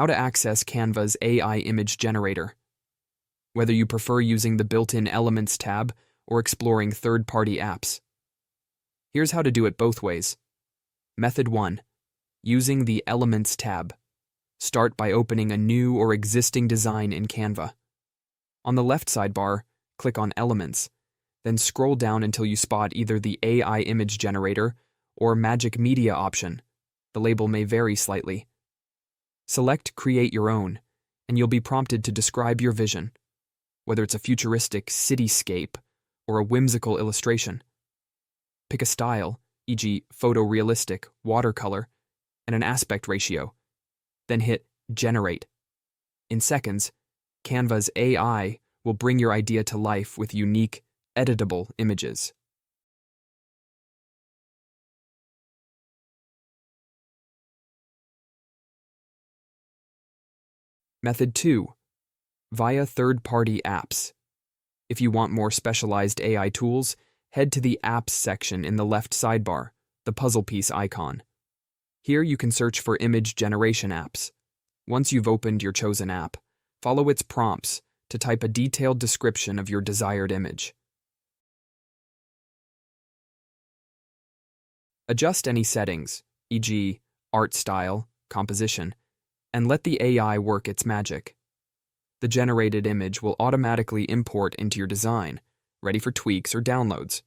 How to access Canva's AI Image Generator. Whether you prefer using the built-in Elements tab or exploring third-party apps. Here's how to do it both ways. Method 1. Using the Elements tab. Start by opening a new or existing design in Canva. On the left sidebar, click on Elements, then scroll down until you spot either the AI Image Generator or Magic Media option. The label may vary slightly. Select Create Your Own, and you'll be prompted to describe your vision, whether it's a futuristic cityscape or a whimsical illustration. Pick a style, e.g. photorealistic, watercolor, and an aspect ratio. Then hit Generate. In seconds, Canva's AI will bring your idea to life with unique, editable images. Method 2. Via third-party apps. If you want more specialized AI tools, head to the Apps section in the left sidebar, the puzzle piece icon. Here you can search for image generation apps. Once you've opened your chosen app, follow its prompts to type a detailed description of your desired image. Adjust any settings, e.g. art style, composition, and let the AI work its magic. The generated image will automatically import into your design, ready for tweaks or downloads.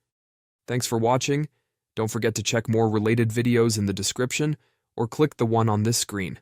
Thanks for watching. Don't forget to check more related videos in the description or click the one on this screen.